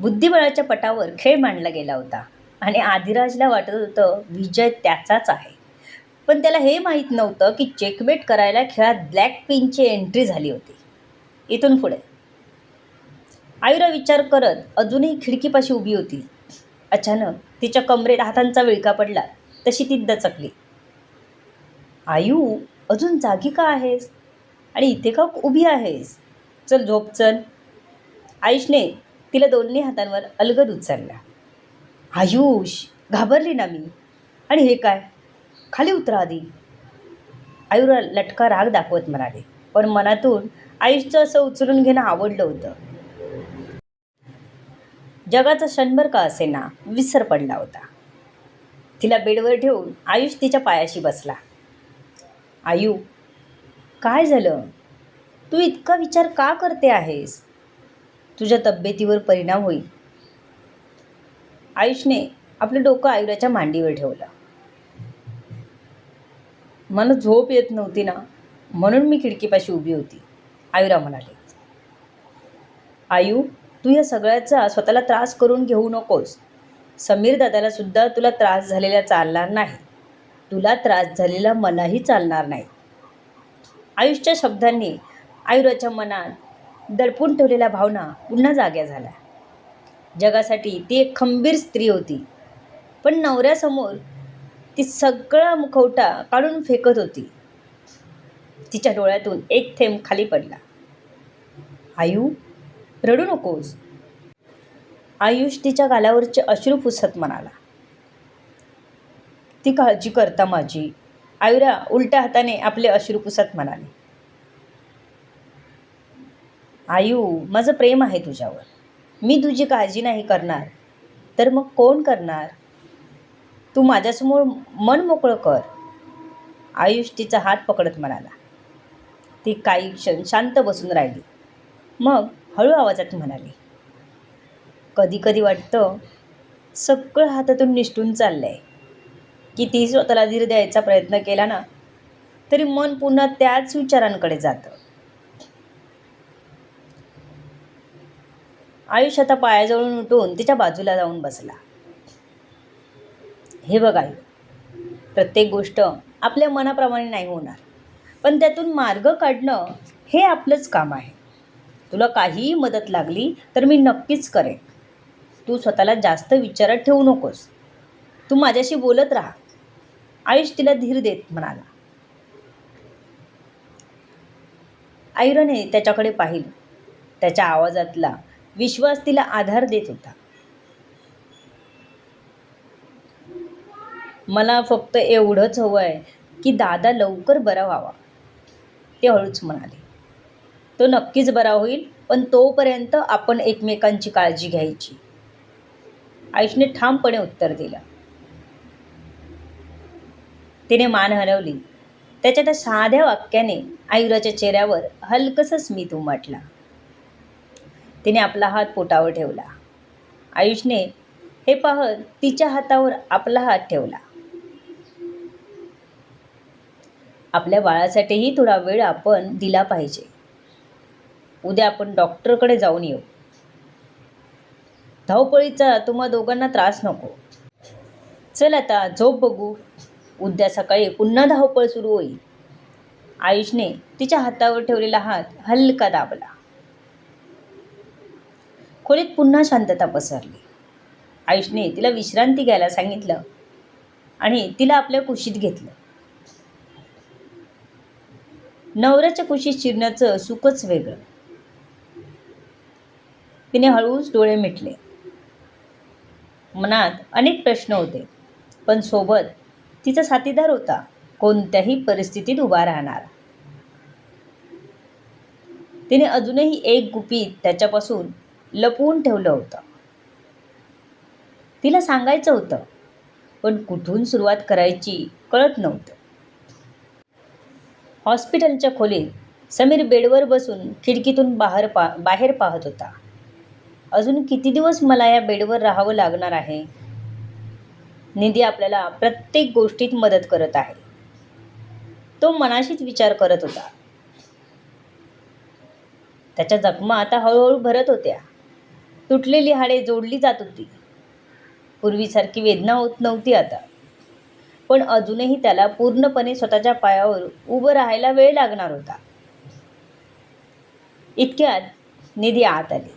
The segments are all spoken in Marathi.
बुद्धिबळाच्या पटावर खेळ मांडला गेला होता आणि आधिराजला वाटत होतं विजय त्याचाच आहे. पण त्याला हे माहीत नव्हतं की चेकमेट करायला खेळात ब्लॅक पिनची एंट्री झाली होती. इथून पुढे आयुरा विचार करत अजूनही खिडकीपाशी उभी होती. अचानक तिच्या कमरेत हातांचा विळखा पडला. तशी ती दचकली. आयु, अजून जागी का आहेस आणि इथे का उभी आहेस? चल झोप चल. आयुषने तिला दोन्ही हातांवर अलगद उचलला. आयुष, घाबरली ना मी. आणि हे काय? खाली उतरा आधी. आयुरा लटका राग दाखवत म्हणाले, पण मनातून आयुषचं असं उचलून घेणं आवडलं होतं. जगाचा क्षणभर का असेना विसर पडला होता. तिला बेडवर ठेवून आयुष तिच्या पायाशी बसला. आयु, काय झालं? तू इतका विचार का करते आहेस? तुझ्या तब्येतीवर परिणाम होईल. आयुषने आपलं डोकं आयुराच्या मांडीवर ठेवलं. मला झोप येत नव्हती ना, म्हणून मी खिडकीपाशी उभी होती, आयुरा म्हणाली. आयु, तू या सगळ्याचा स्वतःला त्रास करून घेऊ नकोस. समीर दादाला सुद्धा तुला त्रास झालेला चालणार नाही. तुला त्रास झालेला मलाही चालणार नाही. आयुषच्या शब्दांनी आयुराच्या मनात दडपून ठेवलेल्या भावना पुन्हा जाग्या झाल्या. जगासाठी ती एक खंबीर स्त्री होती, पण नवऱ्यासमोर ती सगळा मुखवटा काढून फेकत होती. तिच्या डोळ्यातून एक थेंब खाली पडला. आयु, रडू नकोस. आयुष तिच्या गालावरचे अश्रू पुसत म्हणाला. ती काळजी करता माझी. आयुरा उलट्या हाताने आपले अश्रू पुसत म्हणाली. आयु, माझं प्रेम आहे तुझ्यावर. मी तुझी काळजी नाही करणार तर मग कोण करणार? तू माझ्यासमोर मन मोकळं कर. आयुष तिचा हात पकडत म्हणाला. ती काही क्षण शांत बसून राहिली. मग हळू आवाजात म्हणाली, कधी कधी वाटतं सगळं हातातून निसटून चाललंय. कितीही स्वतःला धीर द्यायचा प्रयत्न केला ना, तरी मन पुन्हा त्याच विचारांकडे जातं. आयुष आता पायाजवळून उठून तिच्या बाजूला जाऊन बसला. हे बघ आयु, प्रत्येक गोष्ट आपल्या मनाप्रमाणे नाही होणार, पण त्यातून मार्ग काढणं हे आपलंच काम आहे. तुला काहीही मदत लागली तर मी नक्कीच करेन. तू स्वतःला जास्त विचारात ठेवू नकोस. तू माझ्याशी बोलत राहा. आयुष तिला धीर देत म्हणाला. आयुराने त्याच्याकडे पाहिलं. त्याच्या आवाजातला विश्वास तिला आधार देत होता. मला फक्त एवढंच हवं आहे की दादा लवकर बरा व्हावा, ते हळूच म्हणाले. तो नक्कीच बरा होईल, पण तोपर्यंत आपण एकमेकांची काळजी घ्यायची, आयुषने ठामपणे उत्तर दिलं. तिने मान हलवली. त्याच्या त्या साध्या वाक्याने आयुराच्या चेहऱ्यावर हलकसं स्मित उमटला. तिने आपला हात पोटावर ठेवला. आयुषने हे पाहत तिच्या हातावर आपला हात ठेवला. आपल्या बाळासाठीही थोडा वेळ आपण दिला पाहिजे. उद्या आपण डॉक्टरकडे जाऊन येऊ. धावपळीचा तुम्हा दोघांना त्रास नको. चल आता झोप बघू. उद्या सकाळी पुन्हा धावपळ सुरू होईल. आयुषने तिच्या हातावर ठेवलेला हात हलका दाबला. खोलीत पुन्हा शांतता पसरली. आयुषने तिला विश्रांती घ्यायला सांगितलं आणि तिला आपल्या कुशीत घेतलं. नवऱ्याच्या कुशीत शिरण्याचं सुखच वेगळं. तिने हळूच डोळे मिटले. मनात अनेक प्रश्न होते, पण सोबत तिचा साथीदार होता, कोणत्याही परिस्थितीत उभा राहणार. तिने अजूनही एक गुपित त्याच्यापासून लपवून ठेवलं होतं. तिला सांगायचं होतं, पण कुठून सुरुवात करायची कळत नव्हतं. हॉस्पिटलच्या खोलीत समीर बेडवर बसून खिडकीतून बाहेर पाहत होता. अजून किती दिवस मला या बेडवर राहावं लागणार आहे? निधी आपल्याला प्रत्येक गोष्टीत मदत करत आहे, तो मनाशीच विचार करत होता. त्याच्या जखमा आता हळूहळू भरत होत्या. तुटलेली हाडे जोडली जात होती. पूर्वीसारखी वेदना होत नव्हती आता. पण अजूनही त्याला पूर्णपणे स्वतःच्या पायावर उभं राहायला वेळ लागणार होता. इतक्यात निधी आत आली.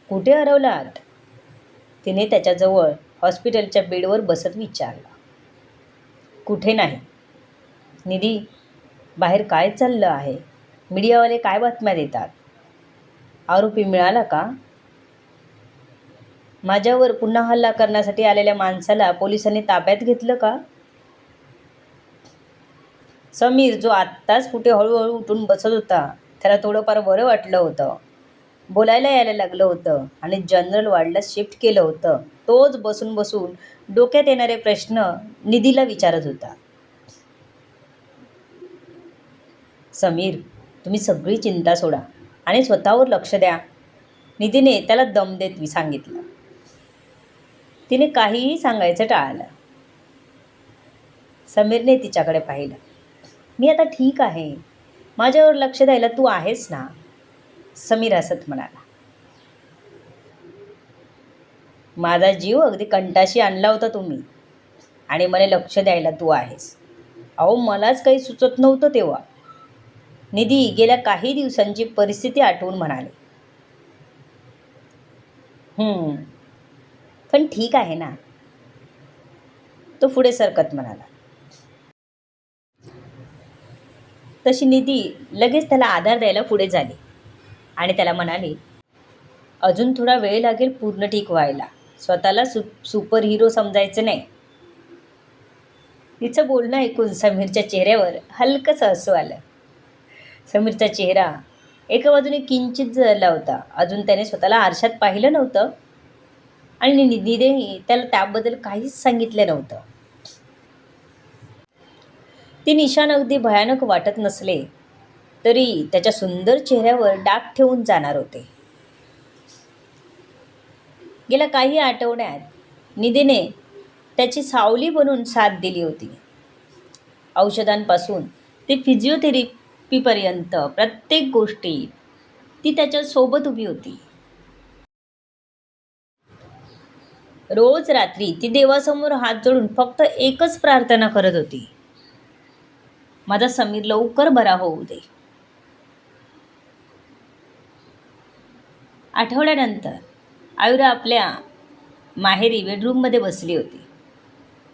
कुठे हरवलात? तिने त्याच्याजवळ हॉस्पिटलच्या बेडवर बसत विचारलं. कुठे नाही. निधी, बाहेर काय चाललं आहे? मीडियावाले काय बातम्या देतात? आरोपी मिळाला का? माझ्यावर पुन्हा हल्ला करण्यासाठी आलेल्या माणसाला पोलिसांनी ताब्यात घेतलं का? समीर, जो आत्ताच कुठे हळूहळू उठून बसत होता, त्याला थोडंफार बरं वाटलं होतं. बोलायला यायला लागलं होतं आणि जनरल वॉर्डला शिफ्ट केलं होतं. तोच बसून बसून डोक्यात येणारे प्रश्न निधीला विचारत होता. समीर, तुम्ही सगळी चिंता सोडा आणि स्वतःवर लक्ष द्या, निधीने त्याला दम देत सांगितलं. तिने काहीही सांगायचं टाळलं. समीरने तिच्याकडे पाहिलं. मी आता ठीक आहे. माझ्यावर लक्ष द्यायला तू आहेस ना? समीर हसत म्हणाला. माझा जीव अगदी कंटाशी आणला होता तुम्ही आणि मला लक्ष द्यायला तू आहेस. अहो, मलाच काही सुचत नव्हतं तेव्हा. निधी गेल्या काही दिवसांची परिस्थिती आठवून म्हणाले. पण ठीक आहे ना, तो पुढे सरकत म्हणाला. तशी निधी लगेच त्याला आधार द्यायला पुढे झाली आणि त्याला म्हणाली, अजून थोडा वेळ लागेल पूर्ण ठीक व्हायला. स्वतःला सुपर हिरो समजायचं नाही. तिचं बोलणं ऐकून समीरच्या चेहऱ्यावर हलकंसं हसू आलं. समीरचा चेहरा एका बाजूने किंचित जळला होता. अजून त्याने स्वतःला आरशात पाहिलं नव्हतं आणि निधीनेही त्याला त्याबद्दल काहीच सांगितलं नव्हतं. ती निशाण अगदी भयानक वाटत नसले तरी त्याच्या सुंदर चेहऱ्यावर डाग ठेवून जाणार होते. गेल्या काही आठवड्यात निधीने त्याची सावली बनून साथ दिली होती. औषधांपासून ते फिजिओथेरपीपर्यंत प्रत्येक गोष्टी ती त्याच्या सोबत उभी होती. रोज रात्री ती देवासमोर हात जोडून फक्त एकच प्रार्थना करत होती, माझा समीर लवकर बरा होऊ दे. आठवड्यानंतर आयुरा आपल्या माहेरी बेडरूममध्ये बसली होती.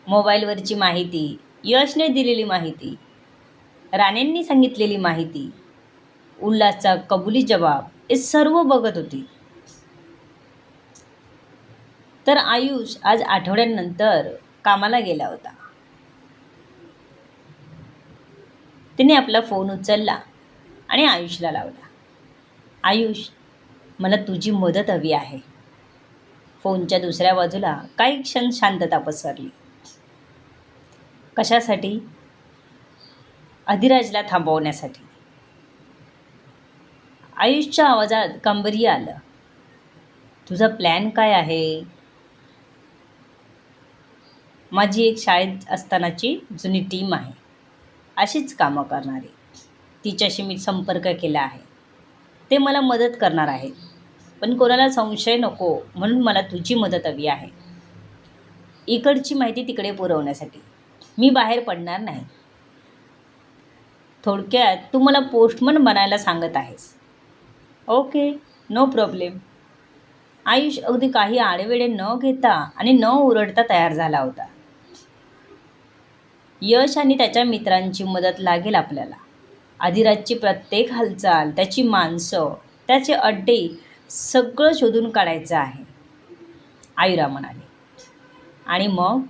मोबाईलवरची माहिती, यशने दिलेली माहिती, राणेंनी सांगितलेली माहिती, उल्हासचा कबुली जबाब हे सर्व बघत होती. तर आयुष आज आठवड्यानंतर कामाला गेला होता. तिने आपला फोन उचलला आणि आयुषला लावला. आयुष, मला तुझी मदत हवी आहे. फोनच्या दुसऱ्या बाजूला काही क्षण शांतता पसरली. कशासाठी? अधिराजला थांबवण्यासाठी. आयुषच्या आवाजात गांभीर्य आलं. तुझा प्लॅन काय आहे? माझी एक शाळेत असतानाची जुनी टीम आहे, अशीच कामं करणारी. तिच्याशी मी संपर्क केला आहे. ते मला मदत करणार आहेत. पण कोणाला संशय नको म्हणून मला तुझी मदत हवी आहे. इकडची माहिती तिकडे पुरवण्यासाठी मी बाहेर पडणार नाही. थोडक्यात तू मला पोस्टमन बनायला सांगत आहेस. Okay, no problem. आयुष अगदी काही आडेवेडे न घेता आणि न ओरडता तयार झाला होता. यश आणि त्याच्या मित्रांची मदत लागेल आपल्याला. अधिराजची प्रत्येक हालचाल, त्याची माणसं, त्याचे अड्डे सगळं शोधून काढायचं आहे, आयुरा म्हणाली. आणि मग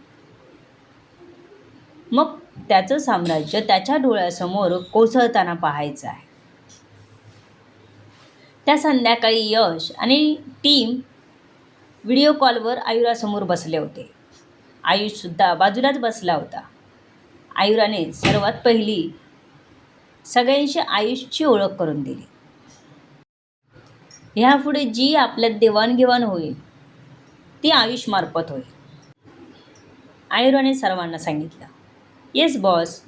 मग त्याचं साम्राज्य त्याच्या डोळ्यासमोर कोसळताना पाहायचं आहे. त्या संध्याकाळी यश आणि टीम व्हिडिओ कॉलवर आयुरासमोर बसले होते. आयुषसुद्धा बाजूलाच बसला होता. आयुराने सर्वात पहिली सगळ्यांशी आयुषची ओळख करून दिली. ह्यापुढे जी आपल्यात देवाणघेवाण होईल ती आयुषमार्फत होईल, आयुराने सर्वांना सांगितलं. येस बॉस,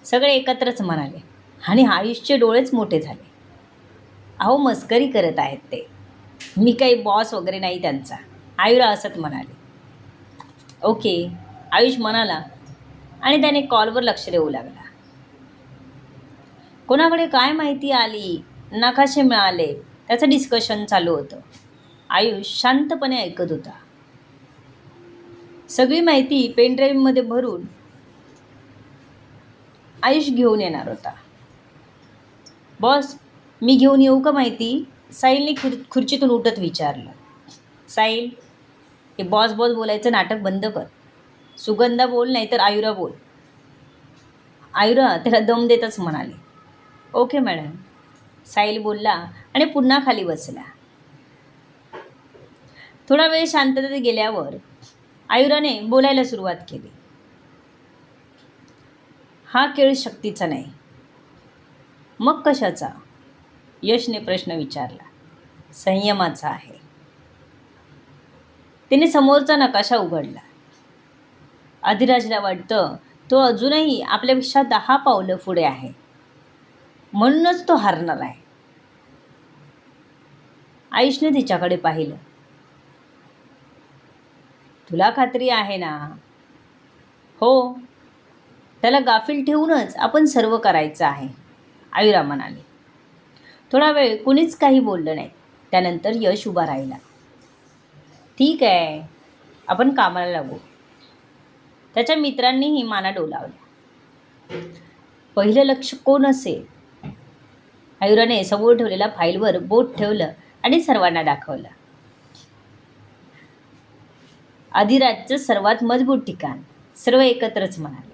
सगळे एकत्रच म्हणाले आणि आयुषचे डोळेच मोठे झाले. अहो, मस्करी करत आहेत ते. मी काही बॉस वगैरे नाही त्यांचा, आयुरा असत म्हणाले. ओके, आयुष म्हणाला आणि त्याने कॉलवर लक्ष देऊ लागला. कोणाकडे काय माहिती आली, नकाशे मिळाले, त्याचं डिस्कशन चालू होतं. आयुष शांतपणे ऐकत होता. सगळी माहिती पेनड्राईव्हमध्ये भरून आयुष घेऊन येणार होता. बॉस, मी घेऊन येऊ का माहिती? साहिलने खुर्चीतून उठत विचारलं. साहिल, हे बॉस बॉस बोलायचं नाटक बंद कर. सुगंधा बोल, नाहीतर आयुरा बोल. आयुरा त्याला दम देतच म्हणाले. ओके मॅडम, साहिल बोलला आणि पुन्हा खाली बसला. थोडा वेळ शांततेत गेल्यावर आयुराने बोलायला सुरुवात केली. हा खेळ शक्तीचा नाही, मग कशाचा? यशने प्रश्न विचारला. संयमाचा आहे. तिने समोरचा नकाशा उघडला. अधिराजला वाटतं तो अजूनही आपल्यापेक्षा 10 पावलं पुढे आहे, म्हणूनच तो हारणार आहे. आयुषने तिच्याकडे पाहिलं. तुला खात्री आहे ना? हो, त्याला गाफील ठेवूनच आपण सर्व करायचं आहे, आयुरा म्हणाली. थोडा वेळ कुणीच काही बोललं नाही. त्यानंतर यश उभा राहिला. ठीक आहे, आपण कामाला लागू. त्याच्या मित्रांनीही माना डोलावल्या. पहिलं लक्ष कोण असेल? आयुराने समोर ठेवलेल्या फाईलवर बोट ठेवलं आणि सर्वांना दाखवलं. अधिराजचं सर्वात मजबूत ठिकाण. सर्व एकत्रच म्हणाले.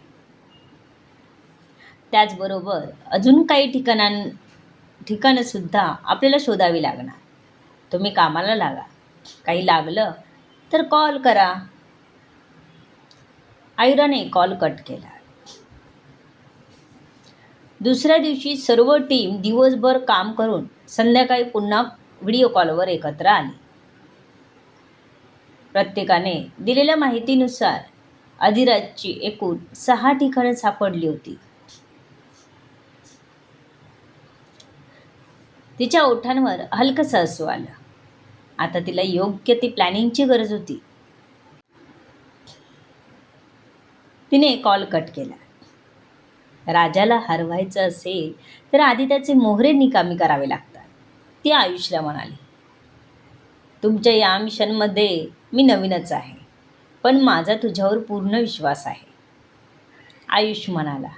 त्याचबरोबर अजून काही ठिकाणंसुद्धा आपल्याला शोधावी लागणार. तुम्ही कामाला लागा. काही लागलं तर कॉल करा. आयुराने कॉल कट केला. दुसऱ्या दिवशी सर्व टीम दिवसभर काम करून संध्याकाळी पुन्हा व्हिडिओ कॉलवर एकत्र आली. प्रत्येकाने दिलेल्या माहितीनुसार अधिराजची एकूण 6 ठिकाणं सापडली होती. तिच्या ओठांवर हलकंसं हसू आलं. आता तिला योग्य ती प्लॅनिंगची गरज होती. तिने कॉल कट केला. राजाला हरवायचं असेल तर आधी त्याचे मोहरे निकामी करावे लागतात, ती आयुषला म्हणाली. तुमच्या या मिशनमध्ये मी नवीनच आहे, पण माझा तुझ्यावर पूर्ण विश्वास आहे, आयुष म्हणाला.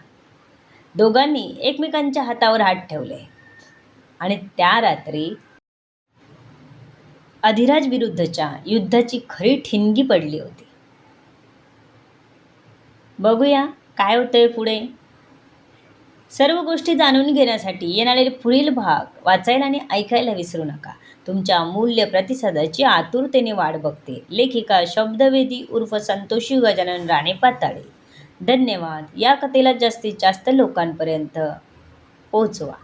दोघांनी एकमेकांच्या हातावर हात ठेवले आणि त्या रात्री अधिराज विरुद्धच्या युद्धाची खरी ठिणगी पडली होती. बघूया काय होतंय पुढे. सर्व गोष्टी जाणून घेण्यासाठी येणारे पुढील भाग वाचायला आणि ऐकायला विसरू नका. तुमच्या अमूल्य प्रतिसादाची आतुरतेने वाट बघते. लेखिका शब्दवेदी उर्फ संतोषी गजानन राणे पाताळे. धन्यवाद. या कथेला जास्तीत जास्त लोकांपर्यंत पोहोचवा.